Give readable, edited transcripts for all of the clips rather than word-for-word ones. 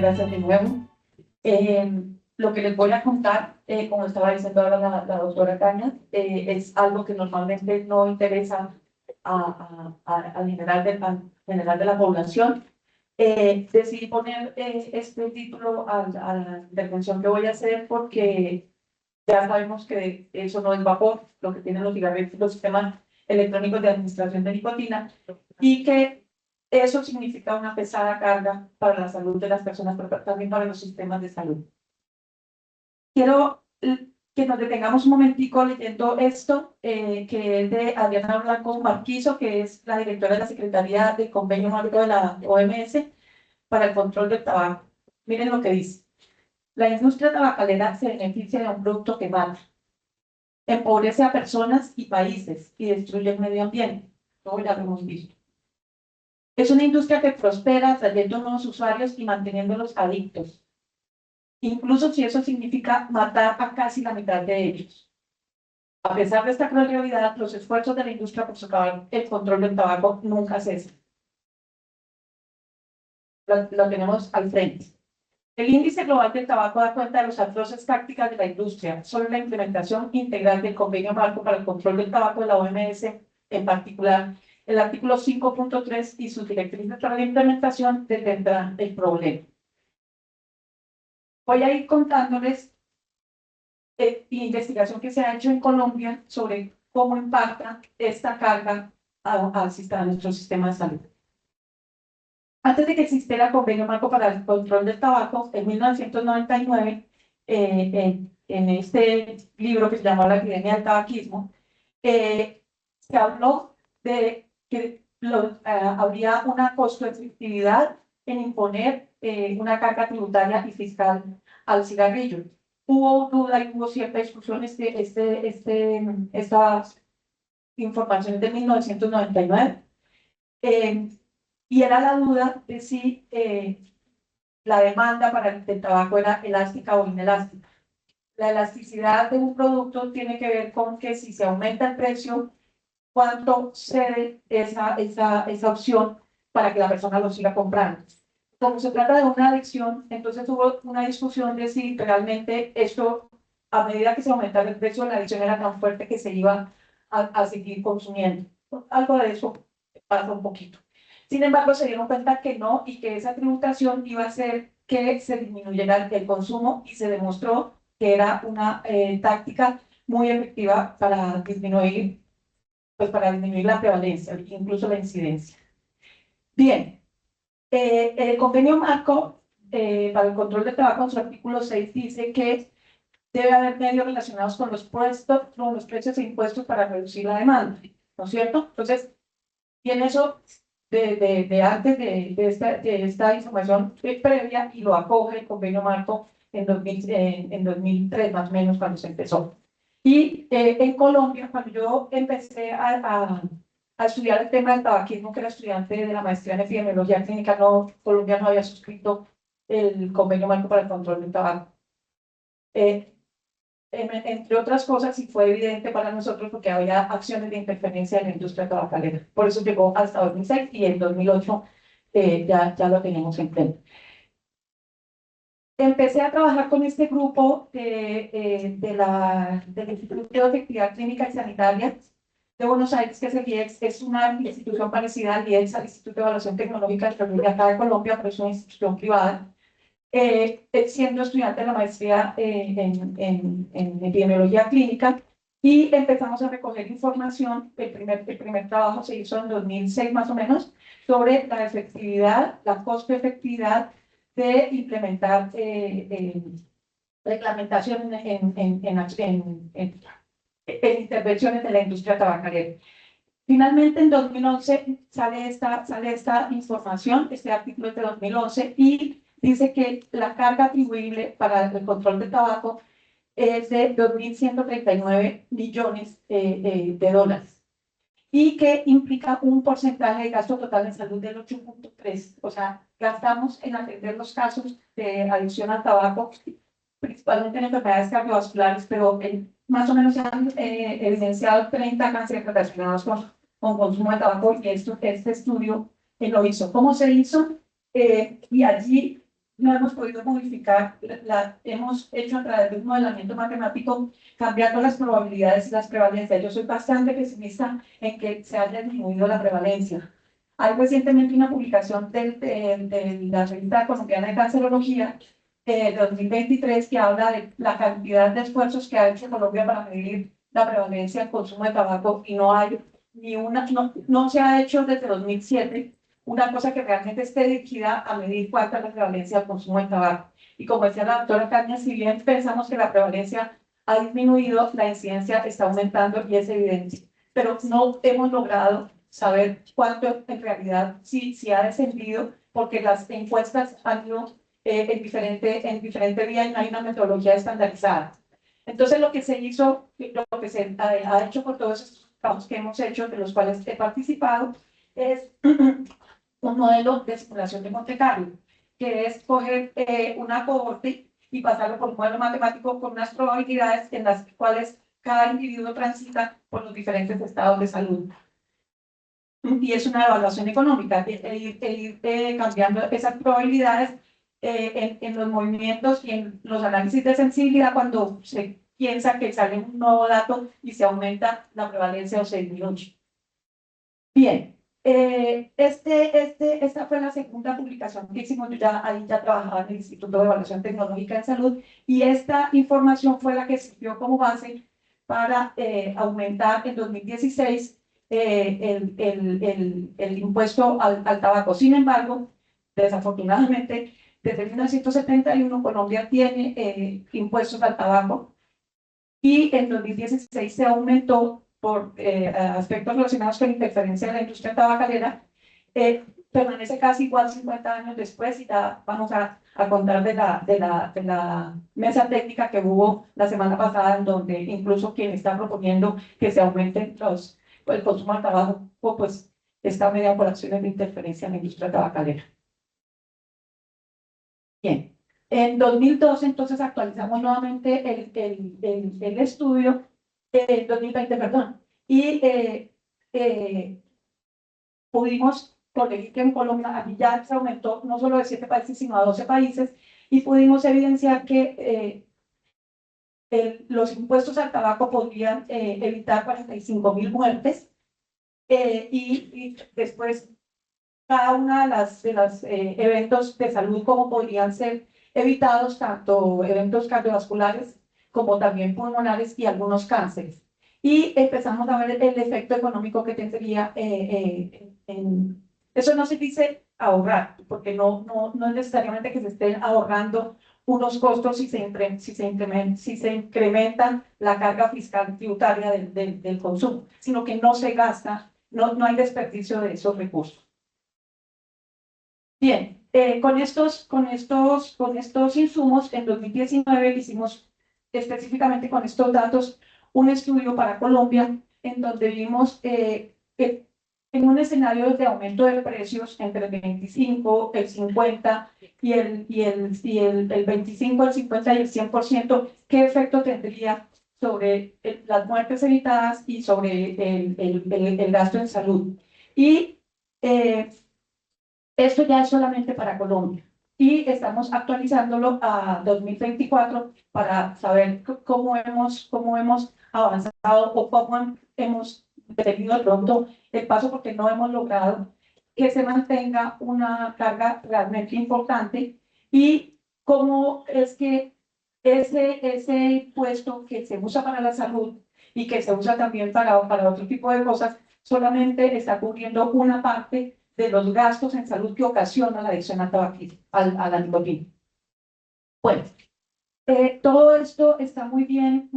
gracias de nuevo. Lo que les voy a contar, como estaba diciendo ahora la doctora Cañas, es algo que normalmente no interesa al general de la población. Decidí poner este título a la intervención que voy a hacer porque ya sabemos que eso no es vapor, lo que tienen los cigarrillos, los sistemas electrónicos de administración de nicotina, y que eso significa una pesada carga para la salud de las personas, pero también para los sistemas de salud. Quiero que nos detengamos un momentico leyendo esto, que es de Adriana Blanco Marquizo, que es la directora de la Secretaría del Convenio Marco de la OMS para el control del tabaco. Miren lo que dice. La industria tabacalera se beneficia de un producto que mata, empobrece a personas y países y destruye el medio ambiente. Todo ya lo hemos visto. Es una industria que prospera trayendo nuevos usuarios y manteniéndolos adictos, incluso si eso significa matar a casi la mitad de ellos. A pesar de esta cruel realidad, los esfuerzos de la industria por socavar el control del tabaco nunca cesan. Lo tenemos al frente. El índice global del tabaco da cuenta de las atroces prácticas de la industria. Solo la implementación integral del convenio marco para el control del tabaco de la OMS, en particular el artículo 5.3 y sus directrices para la implementación, detendrán el problema. Voy a ir contándoles la investigación que se ha hecho en Colombia sobre cómo impacta esta carga a nuestro sistema de salud. Antes de que existiera el convenio marco para el control del tabaco, en 1999, en este libro que se llamó La epidemia del tabaquismo, se habló de que habría una costo-efectividad en imponer una carga tributaria y fiscal al cigarrillo. Hubo duda y hubo cierta discusión. Esta información es de 1999. Y era la duda de si la demanda para el tabaco era elástica o inelástica. La elasticidad de un producto tiene que ver con que si se aumenta el precio, cuánto cede esa opción para que la persona lo siga comprando. Como se trata de una adicción, entonces hubo una discusión de si realmente esto, a medida que se aumentaba el precio, la adicción era tan fuerte que se iba a seguir consumiendo. Algo de eso pasa un poquito. Sin embargo, se dieron cuenta que no, y que esa tributación iba a hacer que se disminuyera el consumo, y se demostró que era una táctica muy efectiva para disminuir la prevalencia, incluso la incidencia. Bien, el convenio marco para el control del tabaco, en su artículo 6, dice que debe haber medios relacionados con los precios e impuestos para reducir la demanda, ¿no es cierto? Entonces, viene eso antes de esta información previa, y lo acoge el convenio marco en 2003, más o menos, cuando se empezó. Y en Colombia, cuando yo empecé a estudiar el tema del tabaquismo, que era estudiante de la maestría en epidemiología clínica, Colombia no había suscrito el convenio marco para el control del tabaco. Entre otras cosas, y fue evidente para nosotros porque había acciones de interferencia en la industria tabacalera. Por eso llegó hasta 2006, y en 2008 ya lo teníamos en pleno. Empecé a trabajar con este grupo del Instituto de Efectividad Clínica y Sanitaria de Buenos Aires, que es el IEX. Es una institución parecida al IEX, al Instituto de Evaluación Tecnológica de acá de Colombia, pero es una institución privada. Siendo estudiante de la maestría en epidemiología clínica, y empezamos a recoger información. El primer trabajo se hizo en 2006 más o menos, sobre la efectividad, la costo-efectividad de implementar reglamentación en intervenciones de la industria tabacalera. Finalmente, en 2011 sale esta información, este artículo es de 2011, y dice que la carga atribuible para el control del tabaco es de 2.139 millones de dólares, y que implica un porcentaje de gasto total en salud del 8.3%. O sea, gastamos en atender los casos de adicción al tabaco, principalmente en enfermedades cardiovasculares, pero más o menos se han evidenciado 30 cánceres relacionados con consumo de tabaco, y este estudio lo hizo. ¿Cómo se hizo? Y allí no hemos podido modificar, hemos hecho a través de un modelamiento matemático, cambiando las probabilidades y las prevalencias. Yo soy bastante pesimista en que se haya disminuido la prevalencia. Hay recientemente una publicación de la revista colombiana de cancerología de 2023 que habla de la cantidad de esfuerzos que ha hecho Colombia para medir la prevalencia del consumo de tabaco, y no hay ni una, no se ha hecho desde 2007 una cosa que realmente esté dirigida a medir cuánta es la prevalencia del consumo de tabaco. Y como decía la doctora Cañas, si bien pensamos que la prevalencia ha disminuido, la incidencia está aumentando y es evidente. Pero no hemos logrado saber cuánto en realidad sí ha descendido, porque las encuestas han ido en diferente vía y no hay una metodología estandarizada. Entonces, lo que se hizo, lo que se ha hecho por todos estos trabajos que hemos hecho, de los cuales he participado, es un modelo de simulación de Monte Carlo, que es coger una cohorte y pasarlo por un modelo matemático con unas probabilidades en las cuales cada individuo transita por los diferentes estados de salud. Y es una evaluación económica, ir cambiando esas probabilidades en los movimientos y en los análisis de sensibilidad cuando se piensa que sale un nuevo dato y se aumenta la prevalencia o se disminuye. Bien, esta fue la segunda publicación que hicimos. Yo ahí ya trabajaba en el Instituto de Evaluación Tecnológica en Salud, y esta información fue la que sirvió como base para aumentar en 2016 el impuesto al tabaco. Sin embargo, desafortunadamente, desde 1971 Colombia tiene impuestos al tabaco, y en 2016 se aumentó por aspectos relacionados con la interferencia de la industria tabacalera. Permanece casi igual 50 años después, y ya vamos a contar de la mesa técnica que hubo la semana pasada, en donde incluso quien está proponiendo que se aumenten el consumo de tabaco, pues está mediado por acciones de interferencia en la industria tabacalera. Bien, en 2012 entonces actualizamos nuevamente el estudio, en 2020, perdón, y pudimos corregir que en Colombia aquí ya se aumentó no solo de 7 países, sino a 12 países, y pudimos evidenciar que los impuestos al tabaco podrían evitar 45.000 muertes, y después cada una de los eventos de salud, como podrían ser evitados, tanto eventos cardiovasculares como también pulmonares y algunos cánceres. Y empezamos a ver el efecto económico que tendría eso. No se dice ahorrar, porque no es necesariamente que se estén ahorrando unos costos si se incrementan la carga fiscal tributaria del consumo, sino que no se gasta, no hay desperdicio de esos recursos. Bien, con estos insumos, en 2019 hicimos específicamente con estos datos un estudio para Colombia, en donde vimos que en un escenario de aumento de precios entre el 25, el 50 y el 25, el 50 y el 100%, ¿qué efecto tendría sobre las muertes evitadas y sobre el gasto en salud? Y esto ya es solamente para Colombia, y estamos actualizándolo a 2024 para saber cómo hemos avanzado o cómo hemos detenido de pronto el paso, porque no hemos logrado que se mantenga una carga realmente importante, y cómo es que ese impuesto que se usa para la salud y que se usa también para otro tipo de cosas solamente está cubriendo una parte de los gastos en salud que ocasiona la adicción al tabaquismo, a la nicotina. Bueno, todo esto está muy bien,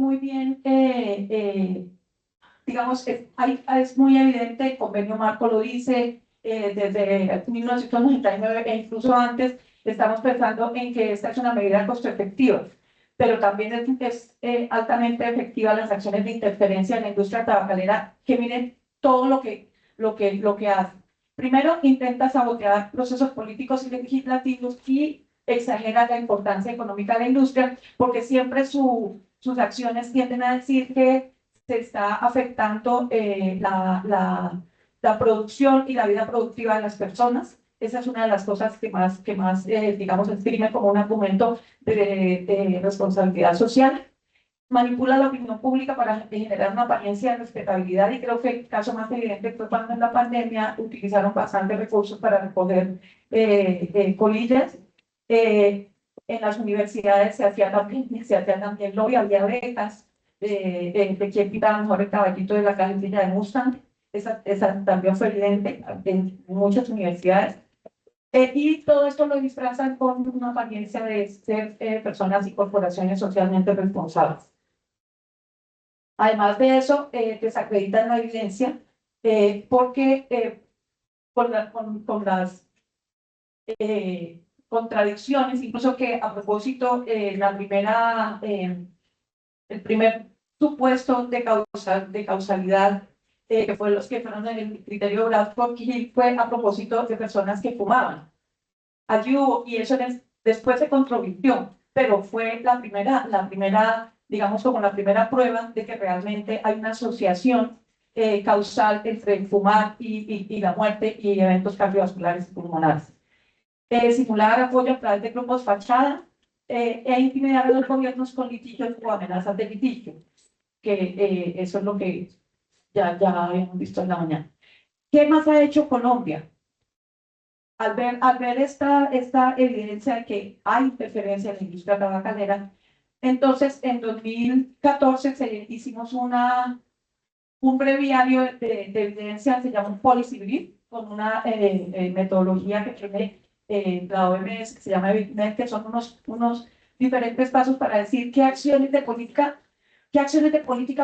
digamos, es muy evidente, el convenio marco lo dice, desde 1999 e incluso antes, estamos pensando en que esta es una medida costo efectiva, pero también es altamente efectiva las acciones de interferencia en la industria tabacalera, que miren todo lo que hace. Primero, intenta sabotear procesos políticos y legislativos, y exagera la importancia económica de la industria, porque siempre sus acciones tienden a decir que se está afectando la producción y la vida productiva de las personas, esa es una de las cosas que más digamos, exprime como un argumento de responsabilidad social. Manipula la opinión pública para generar una apariencia de respetabilidad, y creo que el caso más evidente fue cuando en la pandemia utilizaron bastantes recursos para recoger colillas. En las universidades se hacía también lobby, había becas de quién pintaba mejor el caballito de la cajetilla de Mustang. Esa también fue evidente en muchas universidades. Y todo esto lo disfrazan con una apariencia de ser personas y corporaciones socialmente responsables. Además de eso, desacreditan la evidencia porque con las contradicciones, incluso que a propósito, el primer supuesto de causalidad, que fue los que fueron en el criterio de Bradford-Hill, fue a propósito de personas que fumaban. Allí hubo, y eso después se controvirtió, pero fue la primera, digamos, como la primera prueba de que realmente hay una asociación causal entre el fumar y la muerte y eventos cardiovasculares y pulmonares. Simular apoyo a través de grupos fachada e intimidar a los gobiernos con litigios o amenazas de litigio, que eso es lo que ya habíamos visto en la mañana. ¿Qué más ha hecho Colombia? Al ver esta evidencia de que hay interferencia en la industria tabacalera, entonces en 2014 hicimos un breviario de evidencia, se llama un policy brief, con una metodología que tiene la OMS, que se llama BICNET, que son unos diferentes pasos para decir qué acciones de política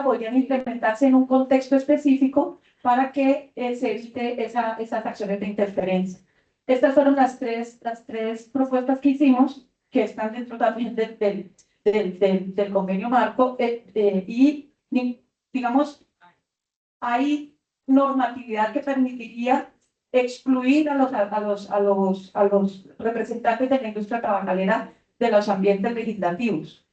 podrían implementarse en un contexto específico para que se evite esas acciones de interferencia. Estas fueron las tres propuestas que hicimos, que están dentro también del convenio marco, y digamos, hay normatividad que permitiría excluir a los representantes de la industria tabacalera de los ambientes legislativos.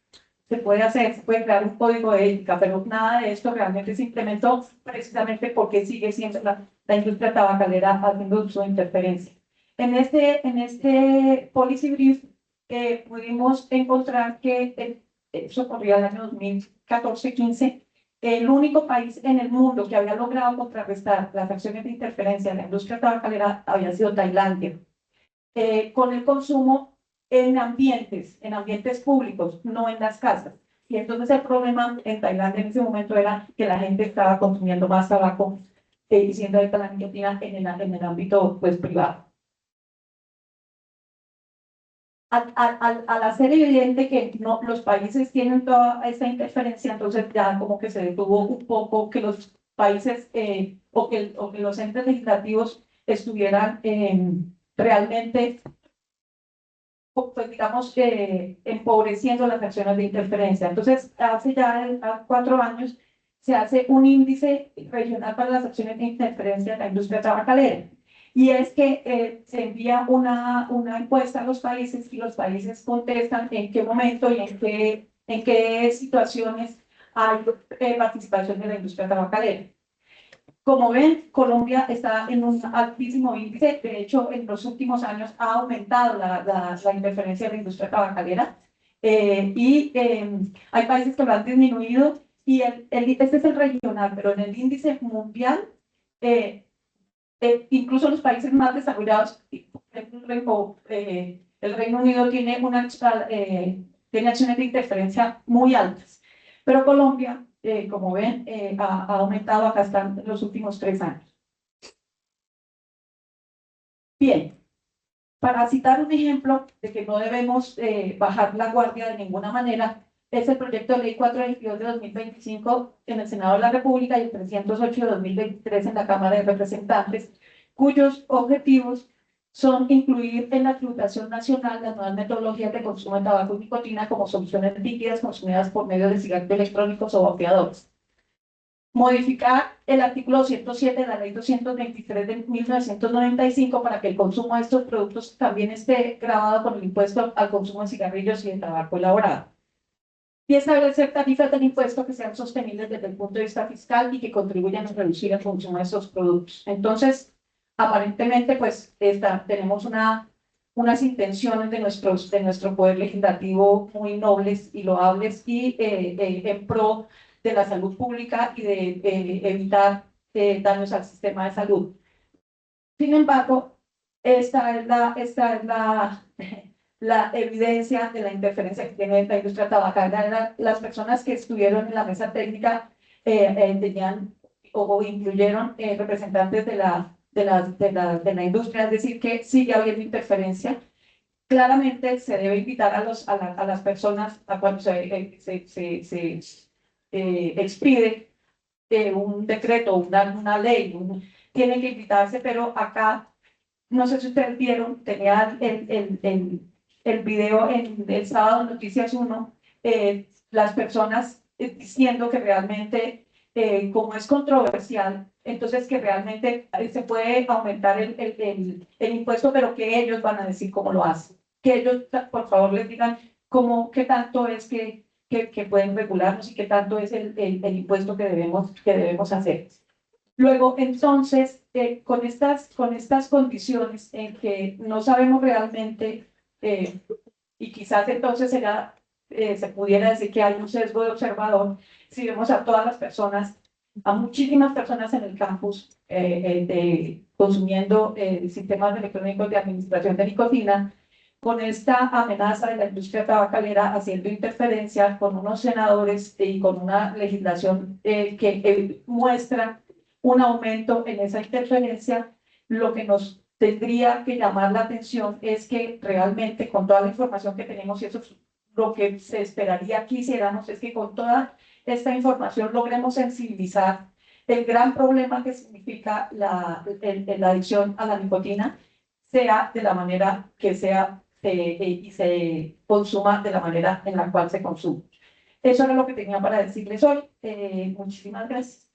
Se puede hacer, se puede crear un código de ética, pero nada de esto realmente se implementó precisamente porque sigue siendo la industria tabacalera haciendo uso de interferencia. En este policy brief pudimos encontrar que eso ocurrió en el año 2014-15, el único país en el mundo que había logrado contrarrestar las acciones de interferencia en la industria tabacalera había sido Tailandia, con el consumo en ambientes públicos, no en las casas. Y entonces el problema en Tailandia en ese momento era que la gente estaba consumiendo más tabaco y siendo alta la nicotina en el ámbito pues, privado. Al hacer evidente que no, los países tienen toda esta interferencia, entonces ya como que se detuvo un poco que los países o que los entes legislativos estuvieran realmente, pues digamos, empobreciendo las acciones de interferencia. Entonces, hace ya 4 años se hace un índice regional para las acciones de interferencia en la industria tabacalera. Y es que se envía una encuesta a los países y los países contestan en qué momento y en qué situaciones hay participación de la industria tabacalera. Como ven, Colombia está en un altísimo índice. De hecho, en los últimos años ha aumentado la interferencia de la industria tabacalera. Hay países que lo han disminuido. Y este es el regional, pero en el índice mundial, incluso los países más desarrollados, el Reino Unido tiene acciones de interferencia muy altas. Pero Colombia, como ven, ha aumentado acá en los últimos 3 años. Bien, para citar un ejemplo de que no debemos bajar la guardia de ninguna manera, es el proyecto de ley 422 de 2025 en el Senado de la República y el 308 de 2023 en la Cámara de Representantes, cuyos objetivos son incluir en la tributación nacional las nuevas metodologías de consumo de tabaco y nicotina como soluciones líquidas consumidas por medio de cigarrillos electrónicos o vapeadores. Modificar el artículo 207 de la ley 223 de 1995 para que el consumo de estos productos también esté grabado con el impuesto al consumo de cigarrillos y de tabaco elaborado. Y establecer tarifas del impuesto que sean sostenibles desde el punto de vista fiscal y que contribuyan a reducir el consumo de estos productos. Entonces, aparentemente pues tenemos unas intenciones de nuestro poder legislativo muy nobles y loables y en pro de la salud pública y de evitar daños al sistema de salud. Sin embargo, esta es la evidencia de la interferencia que tiene la industria tabacalera. Las personas que estuvieron en la mesa técnica tenían o incluyeron representantes de la industria, es decir, que sigue habiendo interferencia. Claramente se debe invitar a las personas a cuando se expide un decreto, una ley, tienen que invitarse, pero acá, no sé si ustedes vieron, tenía el video en el sábado Noticias 1, las personas diciendo que realmente, como es controversial, entonces que realmente se puede aumentar el impuesto, pero que ellos van a decir cómo lo hacen. Que ellos, por favor, les digan qué tanto es que pueden regularnos y qué tanto es el impuesto que debemos hacer. Luego, entonces, con estas condiciones en que no sabemos realmente, y quizás entonces se pudiera decir que hay un sesgo de observador, si vemos a todas las personas, a muchísimas personas en el campus consumiendo sistemas electrónicos de administración de nicotina, con esta amenaza de la industria tabacalera haciendo interferencia con unos senadores y con una legislación que muestra un aumento en esa interferencia. Lo que nos tendría que llamar la atención es que realmente con toda la información que tenemos, y eso es lo que se esperaría que hiciéramos, es que con toda esta información logremos sensibilizar el gran problema que significa la adicción a la nicotina, sea de la manera que sea y se consuma de la manera en la cual se consume. Eso era lo que tenía para decirles hoy. Muchísimas gracias.